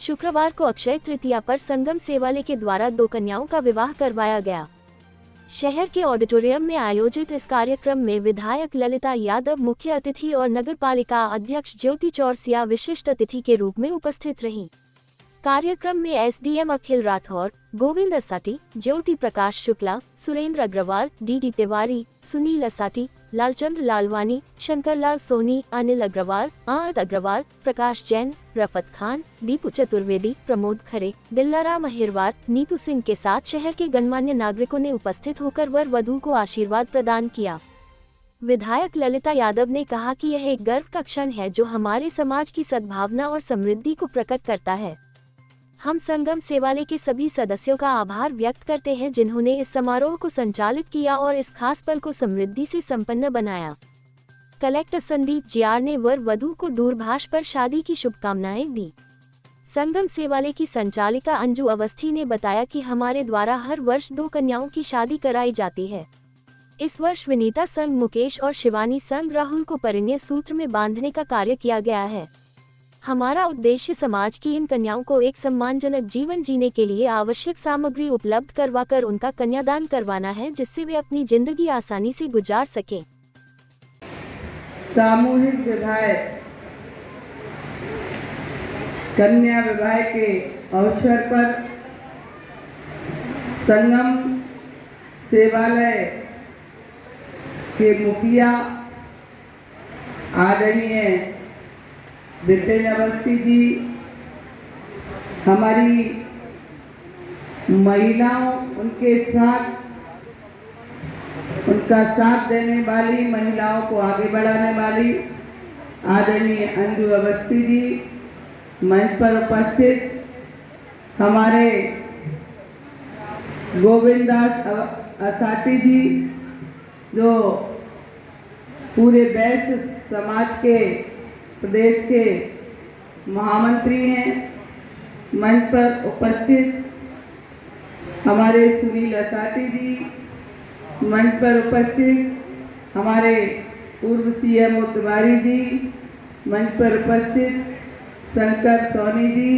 शुक्रवार को अक्षय तृतीया पर संगम सेवालय के द्वारा 2 कन्याओं का विवाह करवाया गया। शहर के ऑडिटोरियम में आयोजित इस कार्यक्रम में विधायक ललिता यादव मुख्य अतिथि और नगरपालिका अध्यक्ष ज्योति चौरसिया विशिष्ट अतिथि के रूप में उपस्थित रहीं। कार्यक्रम में एसडीएम अखिल राठौर, गोविंद असाटी, ज्योति प्रकाश शुक्ला, सुरेंद्र अग्रवाल, डीडी तिवारी, सुनील असाटी, लालचंद्र लालवानी, शंकरलाल सोनी, अनिल अग्रवाल, आरत अग्रवाल, प्रकाश जैन, रफत खान, दीपू चतुर्वेदी, प्रमोद खरे, दिल्लाराम अहिरवार, नीतू सिंह के साथ शहर के गणमान्य नागरिकों ने उपस्थित होकर वर वधू को आशीर्वाद प्रदान किया। विधायक ललिता यादव ने कहा कि यह एक गर्व का क्षण है जो हमारे समाज की सद्भावना और समृद्धि को प्रकट करता है। हम संगम सेवालय के सभी सदस्यों का आभार व्यक्त करते हैं जिन्होंने इस समारोह को संचालित किया और इस खास पल को समृद्धि से संपन्न बनाया। कलेक्टर संदीप जियार ने वर वधू को दूरभाष पर शादी की शुभकामनाएं दी। संगम सेवालय की संचालिका अंजू अवस्थी ने बताया कि हमारे द्वारा हर वर्ष 2 कन्याओं की शादी कराई जाती है। इस वर्ष विनीता संग मुकेश और शिवानी संग राहुल को परिणय सूत्र में बांधने का कार्य किया गया है। हमारा उद्देश्य समाज की इन कन्याओं को एक सम्मानजनक जीवन जीने के लिए आवश्यक सामग्री उपलब्ध करवाकर उनका कन्यादान करवाना है जिससे वे अपनी जिंदगी आसानी से गुजार सकें। सामूहिक विवाह कन्या विवाह के अवसर पर संगम सेवालय के मुखिया आदरणीय विपिन अवस्थी जी, हमारी महिलाओं उनके साथ उनका साथ देने वाली महिलाओं को आगे बढ़ाने वाली आदरणीय अंजू अवस्थी जी, मंच पर उपस्थित हमारे गोविंदास असाटी जी जो पूरे वैश्य समाज के प्रदेश के महामंत्री हैं, मंच पर उपस्थित हमारे सुनील असाटी जी, मंच पर उपस्थित हमारे पूर्व सीएम तिवारी जी, मंच पर उपस्थित शंकर सोनी जी,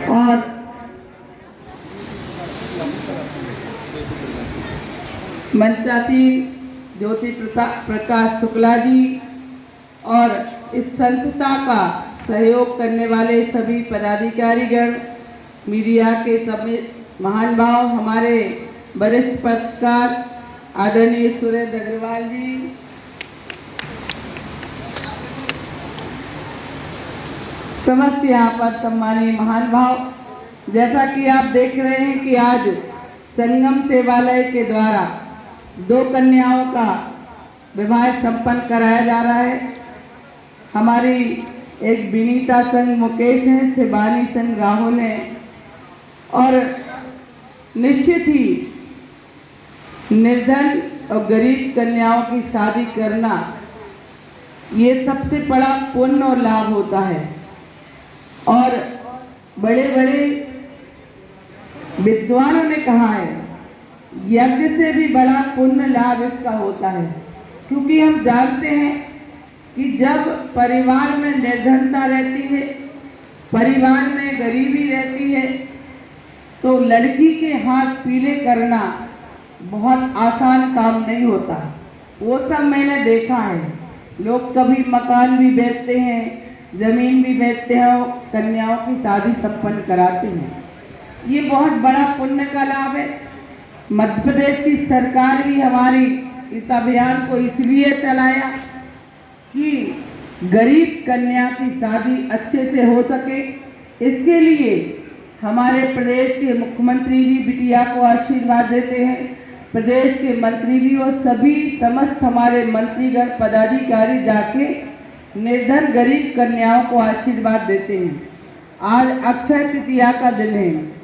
और मंचाती ज्योति प्रकाश शुक्ला जी और इस संस्था का सहयोग करने वाले सभी पदाधिकारीगण, मीडिया के सभी महान भाव, हमारे वरिष्ठ पत्रकार आदरणीय सुरेंद्र अग्रवाल जी, समस्त यहाँ पर सम्मानीय महान भाव। जैसा कि आप देख रहे हैं कि आज संगम सेवालय के द्वारा 2 कन्याओं का विवाह संपन्न कराया जा रहा है। हमारी एक विनीता संग मुकेश है, शिवानी संग राहुल है और निश्चित ही निर्धन और गरीब कन्याओं की शादी करना ये सबसे बड़ा पुण्य और लाभ होता है और बड़े बड़े विद्वानों ने कहा है यज्ञ से भी बड़ा पुण्य लाभ इसका होता है, क्योंकि हम जानते हैं कि जब परिवार में निर्धनता रहती है, परिवार में गरीबी रहती है, तो लड़की के हाथ पीले करना बहुत आसान काम नहीं होता। वो सब मैंने देखा है। लोग कभी मकान भी बेचते हैं, जमीन भी बेचते हैं और कन्याओं की शादी संपन्न कराते हैं। ये बहुत बड़ा पुण्य का लाभ है। मध्य प्रदेश की सरकार भी हमारी इस अभियान को इसलिए चलाया कि गरीब कन्या की शादी अच्छे से हो सके। इसके लिए हमारे प्रदेश के मुख्यमंत्री भी बिटिया को आशीर्वाद देते हैं, प्रदेश के मंत्री भी और सभी समस्त हमारे मंत्रीगण पदाधिकारी जाके निर्धन गरीब कन्याओं को आशीर्वाद देते हैं। आज अक्षय तृतीया का दिन है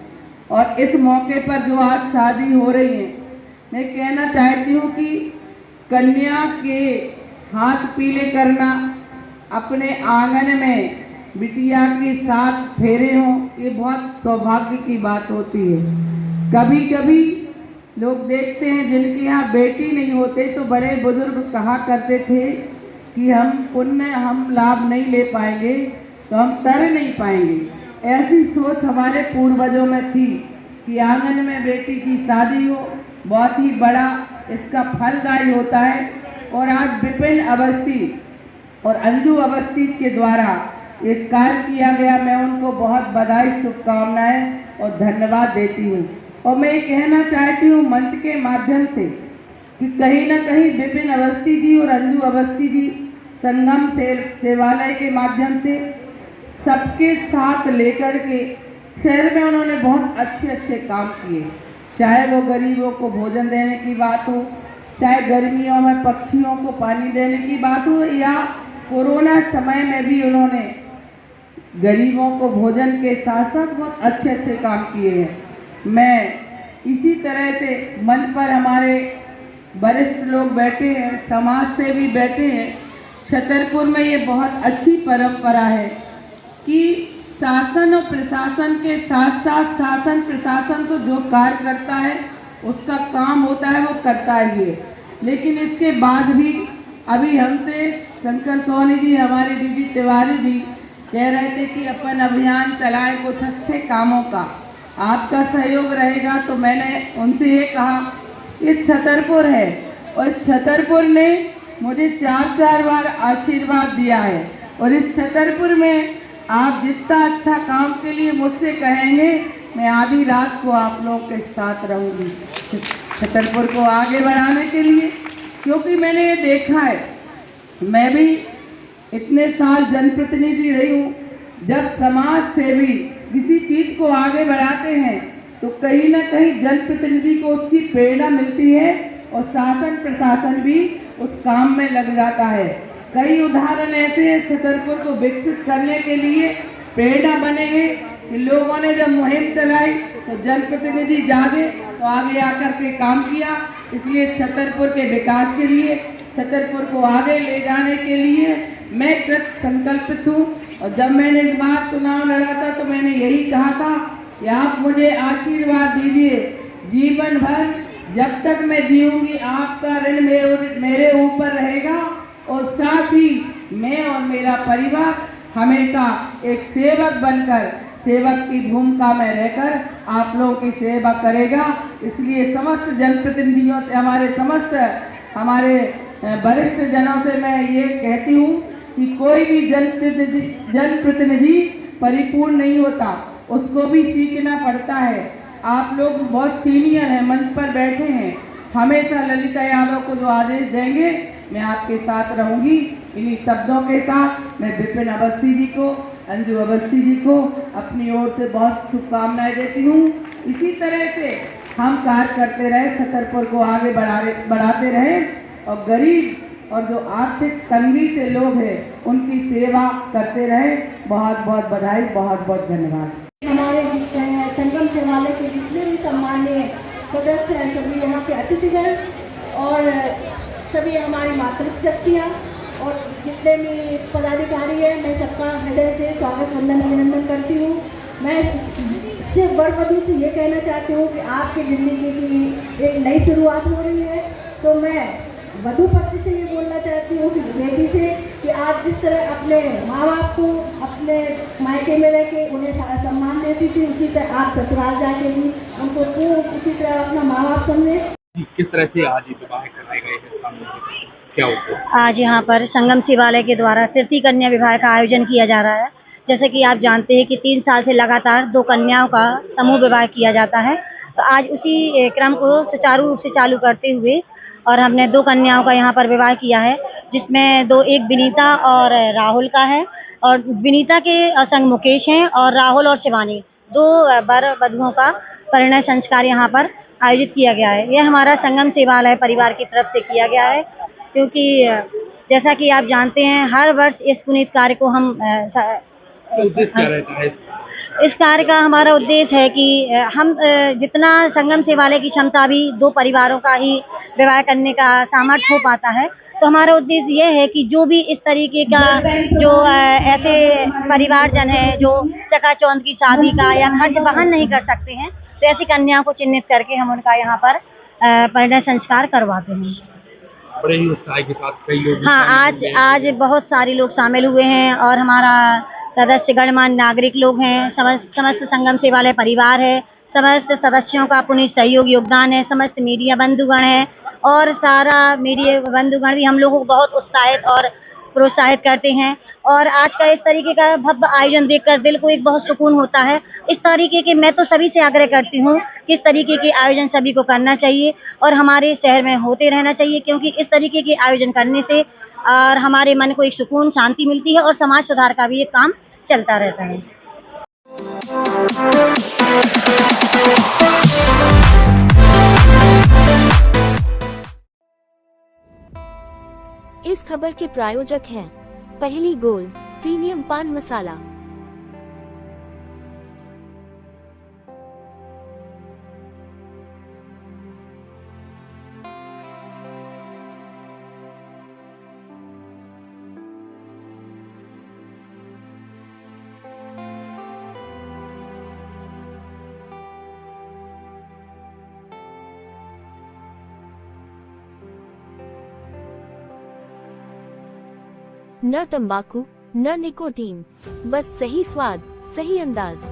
और इस मौके पर जो आज शादी हो रही है, मैं कहना चाहती हूँ कि कन्या के हाथ पीले करना, अपने आंगन में बिटिया के साथ फेरे हों, ये बहुत सौभाग्य की बात होती है। कभी कभी लोग देखते हैं जिनके यहाँ बेटी नहीं होते तो बड़े बुजुर्ग कहा करते थे कि हम पुण्य हम लाभ नहीं ले पाएंगे तो हम तर नहीं पाएंगे। ऐसी सोच हमारे पूर्वजों में थी कि आंगन में बेटी की शादी हो बहुत ही बड़ा इसका फलदायी होता है। और आज विपिन अवस्थी और अंजू अवस्थी के द्वारा एक कार्य किया गया, मैं उनको बहुत बधाई शुभकामनाएं और धन्यवाद देती हूँ। और मैं ये कहना चाहती हूँ मंच के माध्यम से कि कहीं ना कहीं विपिन अवस्थी जी और अंजू अवस्थी जी संगम सेवालय के माध्यम से सबके साथ लेकर के शहर में उन्होंने बहुत अच्छे अच्छे काम किए, चाहे वो गरीबों को भोजन देने की बात हो, चाहे गर्मियों में पक्षियों को पानी देने की बात हो, या कोरोना समय में भी उन्होंने गरीबों को भोजन के साथ साथ बहुत अच्छे अच्छे काम किए हैं। मैं इसी तरह से मंच पर हमारे वरिष्ठ लोग बैठे हैं, समाज से भी बैठे हैं। छतरपुर में ये बहुत अच्छी परंपरा है कि शासन और प्रशासन के साथ साथ शासन प्रशासन को जो कार्य करता है उसका काम होता है वो करता ही है। लेकिन इसके बाद भी अभी हमसे शंकर सोनी जी, हमारे दीदी तिवारी जी कह रहे थे कि अपन अभियान चलाएं कुछ अच्छे कामों का, आपका सहयोग रहेगा। तो मैंने उनसे ये कहा, ये छतरपुर है और छतरपुर ने मुझे 4 बार आशीर्वाद दिया है और इस छतरपुर में आप जितना अच्छा काम के लिए मुझसे कहेंगे मैं आधी रात को आप लोग के साथ रहूँगी छतरपुर को आगे बढ़ाने के लिए। क्योंकि मैंने ये देखा है, मैं भी इतने साल जनप्रतिनिधि रही हूँ, जब समाज सेवी किसी चीज़ को आगे बढ़ाते हैं तो कहीं ना कहीं जनप्रतिनिधि को उसकी प्रेरणा मिलती है और शासन प्रशासन भी उस काम में लग जाता है। कई उदाहरण ऐसे हैं छतरपुर को विकसित करने के लिए प्रेरणा बने हैं कि लोगों ने जब मुहिम चलाई तो जनप्रतिनिधि जागे तो आगे आकर के काम किया। इसलिए छतरपुर के विकास के लिए, छतरपुर को आगे ले जाने के लिए मैं कृत संकल्पित हूँ। और जब मैंने इस बार चुनाव लड़ा था तो मैंने यही कहा था कि आप मुझे आशीर्वाद दीजिए, जीवन भर जब तक मैं जीऊँगी आपका ऋण मेरे ऊपर रहेगा और साथ ही मैं और मेरा परिवार हमेशा एक सेवक बनकर, सेवक की भूमिका में रहकर आप लोगों की सेवा करेगा। इसलिए समस्त जनप्रतिनिधियों से, हमारे वरिष्ठ जनों से मैं ये कहती हूँ कि कोई भी जनप्रतिनिधि परिपूर्ण नहीं होता, उसको भी सीखना पड़ता है। आप लोग बहुत सीनियर हैं, मंच पर बैठे हैं, हमेशा ललिता यादव को जो आदेश देंगे मैं आपके साथ रहूंगी। इन्हीं शब्दों के साथ मैं विपिन अवस्थी जी को, अंजू अवस्थी जी को अपनी ओर से बहुत शुभकामनाएं देती हूँ। इसी तरह से हम कार्य करते रहे, छतरपुर को आगे बढ़ाते रहे और गरीब और जो आर्थिक तंगी से लोग हैं उनकी सेवा करते रहे। बहुत बहुत बधाई, बहुत बहुत धन्यवाद। हमारे संगम सेवालय के जितने भी सम्मानीय सदस्य हैं, सभी यहाँ के अतिथिगण और सभी हमारी मातृशक्तियाँ और जितने भी पदाधिकारी हैं, मैं सबका हृदय से स्वागत वंदन अभिनंदन करती हूँ। मैं सिर्फ वर वधू से ये कहना चाहती हूँ कि आपकी ज़िंदगी की एक नई शुरुआत हो रही है। तो मैं वधू पक्ष से ये बोलना चाहती हूँ कि बेटी से कि आप जिस तरह अपने माँ बाप को अपने मायके में रह के उन्हें सम्मान देती थी, उसी तरह आप ससुराल जाके भी उनको खूब उसी तरह अपना माँ बाप समझें। किस तरह से आज विवाह कराए गए हैं, क्या होता है? आज यहाँ पर संगम सेवालय के द्वारा तृतीय कन्या विवाह का आयोजन किया जा रहा है। जैसे कि आप जानते हैं कि 3 साल से लगातार 2 कन्याओं का समूह विवाह किया जाता है, तो आज उसी क्रम को सुचारू रूप से चालू करते हुए और हमने 2 कन्याओं का यहाँ पर विवाह किया है, जिसमें एक विनीता और राहुल का है और विनीता के संग मुकेश हैं और राहुल और शिवानी 2 वर वधुओं का परिणय संस्कार यहाँ पर आयोजित किया गया है। यह हमारा संगम सेवालय परिवार की तरफ से किया गया है, क्योंकि जैसा कि आप जानते हैं हर वर्ष इस पुनीत कार्य को हम उद्देश्य क्या रहता है? इस कार्य का हमारा उद्देश्य है कि हम जितना संगम सेवालय की क्षमता भी 2 परिवारों का ही विवाह करने का सामर्थ्य हो पाता है, तो हमारा उद्देश्य यह है कि जो भी इस तरीके का जो ऐसे परिवारजन है जो चकाचौंध की शादी का या खर्च वहन नहीं कर सकते हैं, तो ऐसी कन्याओं को चिन्हित करके हम उनका यहाँ पर परिणय संस्कार करवाते हैं। बड़े ही उत्साह के साथ कई लोग हाँ, शामिल हुए हैं। आज बहुत सारे लोग शामिल हुए हैं और हमारा सदस्य गणमान्य नागरिक लोग हैं, समस्त संगम सेवालय परिवार है, समस्त सदस्यों का पुण्य सहयोग योगदान है, समस्त मीडिया बंधुगण है और सारा मीडिया बंधुगण भी हम लोगों को बहुत उत्साहित और प्रोत्साहित करते हैं। और आज का इस तरीके का भव्य आयोजन देखकर दिल को एक बहुत सुकून होता है। इस तरीके के मैं तो सभी से आग्रह करती हूँ कि इस तरीके के आयोजन सभी को करना चाहिए और हमारे शहर में होते रहना चाहिए, क्योंकि इस तरीके के आयोजन करने से और हमारे मन को एक सुकून शांति मिलती है और समाज सुधार का भी एक काम चलता रहता है। इस खबर के प्रायोजक हैं पहली गोल्ड प्रीमियम पान मसाला। न तंबाकू न निकोटीन, बस सही स्वाद, सही अंदाज।